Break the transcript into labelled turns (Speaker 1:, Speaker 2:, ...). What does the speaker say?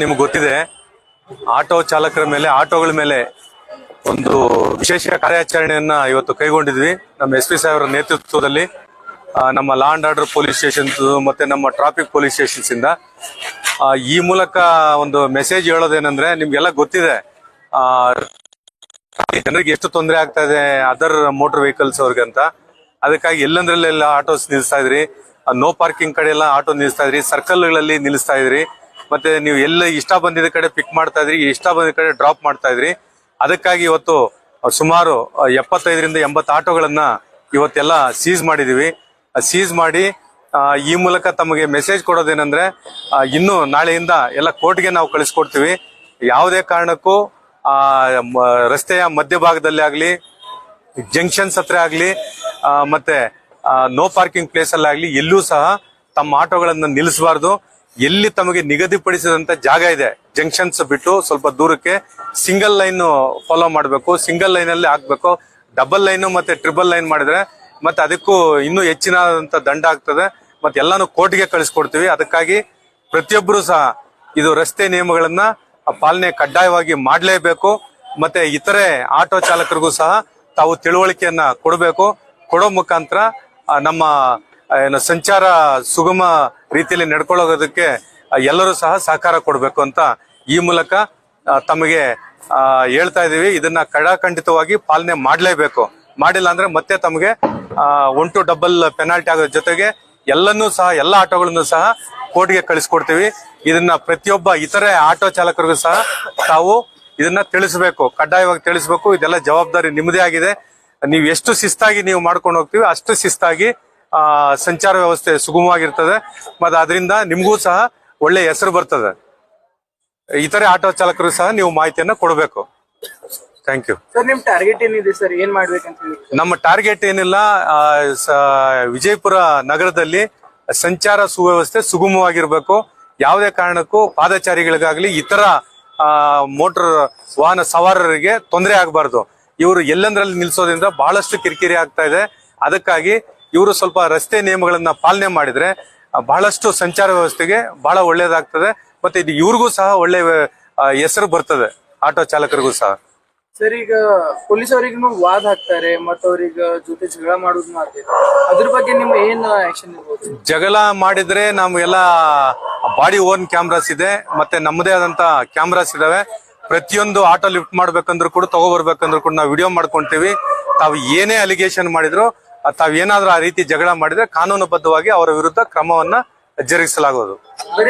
Speaker 1: ನಿಮ್ಗೆ ಗೊತ್ತಿದೆ, ಆಟೋ ಚಾಲಕರ ಮೇಲೆ, ಆಟೋಗಳ ಮೇಲೆ ಒಂದು ವಿಶೇಷ ಕಾರ್ಯಾಚರಣೆಯನ್ನ ಇವತ್ತು ಕೈಗೊಂಡಿದ್ವಿ. ನಮ್ಮ SP ಸಾಹೇಬರ ನೇತೃತ್ವದಲ್ಲಿ ನಮ್ಮ law and order police stations ಮತ್ತೆ ನಮ್ಮ ಟ್ರಾಫಿಕ್ ಪೊಲೀಸ್ ಸ್ಟೇಷನ್ಸ್ ಇಂದ ಈ ಮೂಲಕ ಒಂದು ಮೆಸೇಜ್ ಹೇಳೋದೇನಂದ್ರೆ, ನಿಮ್ಗೆಲ್ಲ ಗೊತ್ತಿದೆ ಜನರಿಗೆ ಎಷ್ಟು ತೊಂದರೆ ಆಗ್ತಾ ಇದೆ ಅದರ್ ಮೋಟರ್ ವೆಹಿಕಲ್ಸ್ ಅವ್ರಿಗೆ ಅಂತ. ಅದಕ್ಕಾಗಿ ಎಲ್ಲಂದ್ರಲ್ಲೆಲ್ಲ ಆಟೋಸ್ ನಿಲ್ಲಿಸ್ತಾ ಇದ್ರಿ, ನೋ ಪಾರ್ಕಿಂಗ್ ಕಡೆ ಎಲ್ಲ ಆಟೋ ನಿಲ್ಲಿಸ್ತಾ ಇದ್ರಿ, ಸರ್ಕಲ್ಗಳಲ್ಲಿ ನಿಲ್ಲಿಸ್ತಾ ಇದ್ರಿ, ಮತ್ತೆ ನೀವು ಎಲ್ಲ ಇಷ್ಟ ಬಂದಿದ್ದ ಕಡೆ ಪಿಕ್ ಮಾಡ್ತಾ ಇದ್ರಿ, ಇಷ್ಟ ಬಂದಿದ್ದ ಕಡೆ ಡ್ರಾಪ್ ಮಾಡ್ತಾ ಇದ್ರಿ. ಅದಕ್ಕಾಗಿ ಇವತ್ತು ಸುಮಾರು 75ರಿಂದ 80 ಆಟೋಗಳನ್ನ ಇವತ್ತೆಲ್ಲ ಸೀಸ್ ಮಾಡಿದೀವಿ. ಸೀಸ್ ಮಾಡಿ ಈ ಮೂಲಕ ತಮಗೆ ಮೆಸೇಜ್ ಕೊಡೋದೇನಂದ್ರೆ, ಇನ್ನು ನಾಳೆಯಿಂದ ಎಲ್ಲ ಕೋರ್ಟ್ಗೆ ನಾವು ಕಳಿಸ್ಕೊಡ್ತೀವಿ. ಯಾವುದೇ ಕಾರಣಕ್ಕೂ ರಸ್ತೆಯ ಮಧ್ಯಭಾಗದಲ್ಲಿ ಆಗ್ಲಿ, ಜಂಕ್ಷನ್ಸ್ ಹತ್ರ ಆಗ್ಲಿ, ಮತ್ತೆ ನೋ ಪಾರ್ಕಿಂಗ್ ಪ್ಲೇಸ್ ಅಲ್ಲಿ ಆಗ್ಲಿ ಎಲ್ಲೂ ಸಹ ತಮ್ಮ ಆಟೋಗಳನ್ನ ನಿಲ್ಲಿಸಬಾರ್ದು. ಎಲ್ಲಿ ತಮಗೆ ನಿಗದಿಪಡಿಸಿದಂತ ಜಾಗ ಇದೆ ಜಂಕ್ಷನ್ಸ್ ಬಿಟ್ಟು ಸ್ವಲ್ಪ ದೂರಕ್ಕೆ ಸಿಂಗಲ್ ಲೈನ್ ಫಾಲೋ ಮಾಡಬೇಕು. ಸಿಂಗಲ್ ಲೈನ್ ಅಲ್ಲಿ ಹಾಕ್ಬೇಕು. ಡಬಲ್ ಲೈನ್ ಮತ್ತೆ ಟ್ರಿಬಲ್ ಲೈನ್ ಮಾಡಿದ್ರೆ ಮತ್ತೆ ಅದಕ್ಕೂ ಇನ್ನೂ ಹೆಚ್ಚಿನಂತ ದಂಡ ಆಗ್ತದೆ. ಮತ್ತೆ ಎಲ್ಲಾನು ಕೋರ್ಟ್ಗೆ ಕಳಿಸ್ಕೊಡ್ತೀವಿ. ಅದಕ್ಕಾಗಿ ಪ್ರತಿಯೊಬ್ಬರು ಸಹ ಇದು ರಸ್ತೆ ನಿಯಮಗಳನ್ನ ಪಾಲನೆ ಕಡ್ಡಾಯವಾಗಿ ಮಾಡಲೇಬೇಕು. ಮತ್ತೆ ಇತರೆ ಆಟೋ ಚಾಲಕರಿಗೂ ಸಹ ತಾವು ತಿಳುವಳಿಕೆಯನ್ನ ಕೊಡಬೇಕು. ಕೊಡೋ ಮುಖಾಂತರ ನಮ್ಮ ಸಂಚಾರ ಸುಗಮ ರೀತಿಯಲ್ಲಿ ನಡ್ಕೊಳ್ಳೋದಕ್ಕೆ ಎಲ್ಲರೂ ಸಹ ಸಹಕಾರ ಕೊಡಬೇಕು ಅಂತ ಈ ಮೂಲಕ ತಮಗೆ ಹೇಳ್ತಾ ಇದೀವಿ. ಇದನ್ನ ಕಡಾಖಂಡಿತವಾಗಿ ಪಾಲನೆ ಮಾಡಲೇಬೇಕು. ಮಾಡಿಲ್ಲ ಅಂದ್ರೆ ಮತ್ತೆ ತಮಗೆ 1 to double ಪೆನಾಲ್ಟಿ ಆಗೋ ಜೊತೆಗೆ ಎಲ್ಲನ್ನೂ ಸಹ ಎಲ್ಲ ಆಟೋಗಳನ್ನು ಸಹ ಕೋರ್ಟ್ಗೆ ಕಳಿಸ್ಕೊಡ್ತೀವಿ. ಇದನ್ನ ಪ್ರತಿಯೊಬ್ಬ ಇತರೆ ಆಟೋ ಚಾಲಕರಿಗೂ ಸಹ ತಾವು ಇದನ್ನ ತಿಳಿಸಬೇಕು, ಕಡ್ಡಾಯವಾಗಿ ತಿಳಿಸಬೇಕು. ಇದೆಲ್ಲ ಜವಾಬ್ದಾರಿ ನಿಮ್ಮದೇ ಆಗಿದೆ. ನೀವು ಎಷ್ಟು ಶಿಸ್ತಾಗಿ ನೀವು ಮಾಡ್ಕೊಂಡು ಹೋಗ್ತೀವಿ ಅಷ್ಟು ಶಿಸ್ತಾಗಿ ಸಂಚಾರ ವ್ಯವಸ್ಥೆ ಸುಗಮವಾಗಿರ್ತದೆ. ಮತ್ತೆ ಅದರಿಂದ ನಿಮ್ಗೂ ಸಹ ಒಳ್ಳೆ ಹೆಸರು ಬರ್ತದೆ. ಇತರೆ ಆಟೋ ಚಾಲಕರು ಸಹ ನೀವು ಮಾಹಿತಿಯನ್ನ ಕೊಡಬೇಕು. Thank you
Speaker 2: sir. ನಿಮ್ ಟಾರ್ಗೆಟ್ ಏನಿದೆ ಸರ್? ಏನ್ ಮಾಡ್ಬೇಕಂತ ಹೇಳಿ?
Speaker 1: ನಮ್ಮ ಟಾರ್ಗೆಟ್ ಏನಿಲ್ಲ, ವಿಜಯಪುರ ನಗರದಲ್ಲಿ ಸಂಚಾರ ಸುವ್ಯವಸ್ಥೆ ಸುಗಮವಾಗಿರ್ಬೇಕು. ಯಾವುದೇ ಕಾರಣಕ್ಕೂ ಪಾದಚಾರಿಗಳಿಗಾಗ್ಲಿ ಇತರ ಮೋಟರ್ ವಾಹನ ಸವಾರರಿಗೆ ತೊಂದರೆ ಆಗಬಾರ್ದು. ಇವರು ಎಲ್ಲಂದ್ರಲ್ಲಿ ನಿಲ್ಸೋದ್ರಿಂದ ಬಹಳಷ್ಟು ಕಿರಿಕಿರಿ ಆಗ್ತಾ ಇದೆ. ಅದಕ್ಕಾಗಿ ಇವರು ಸ್ವಲ್ಪ ರಸ್ತೆ ನಿಯಮಗಳನ್ನ ಪಾಲನೆ ಮಾಡಿದ್ರೆ ಬಹಳಷ್ಟು ಸಂಚಾರ ವ್ಯವಸ್ಥೆಗೆ ಬಹಳ ಒಳ್ಳೇದಾಗ್ತದೆ. ಮತ್ತೆ ಇದು ಇವ್ರಿಗೂ ಸಹ ಒಳ್ಳೆ ಹೆಸರು ಬರ್ತದೆ, ಆಟೋ ಚಾಲಕರಿಗೂ ಸಹ.
Speaker 2: ಸರ್, ಈಗ ಪೊಲೀಸ್ ಅವರಿಗೂ ವಾದ ಹಾಕ್ತಾರೆ ಮತ್ತು ಅವ್ರಿಗೆ ಜೊತೆ ಜಗಳ ಮಾಡೋದು ಮಾಡ್ತಾರೆ. ಅದ್ರ ಬಗ್ಗೆ ನಿಮ್ಮ ಏನ್ ಆಕ್ಷನ್ ಇರ್ಬೋದು?
Speaker 1: ಜಗಳ ಮಾಡಿದ್ರೆ ನಮ್ಗೆಲ್ಲ ಬಾಡಿ ಓನ್ ಕ್ಯಾಮ್ರಾಸ್ ಇದೆ, ಮತ್ತೆ ನಮ್ಮದೇ ಆದಂತ ಕ್ಯಾಮ್ರಾಸ್ ಇದಾವೆ. ಪ್ರತಿಯೊಂದು ಆಟೋ ಲಿಫ್ಟ್ ಮಾಡ್ಬೇಕಂದ್ರೂ ಕೂಡ, ತಗೋಬರ್ಬೇಕಂದ್ರೂ ಕೂಡ ನಾವು ವಿಡಿಯೋ ಮಾಡ್ಕೊಂತೀವಿ. ತಾವು ಏನೇ ಅಲಿಗೇಷನ್ ಮಾಡಿದ್ರು, ತಾವ್ ಏನಾದ್ರೂ ಆ ರೀತಿ ಜಗಳ ಮಾಡಿದ್ರೆ ಕಾನೂನುಬದ್ಧವಾಗಿ ಅವರ ವಿರುದ್ಧ ಕ್ರಮವನ್ನ ಜರುಗಿಸಲಾಗುವುದು.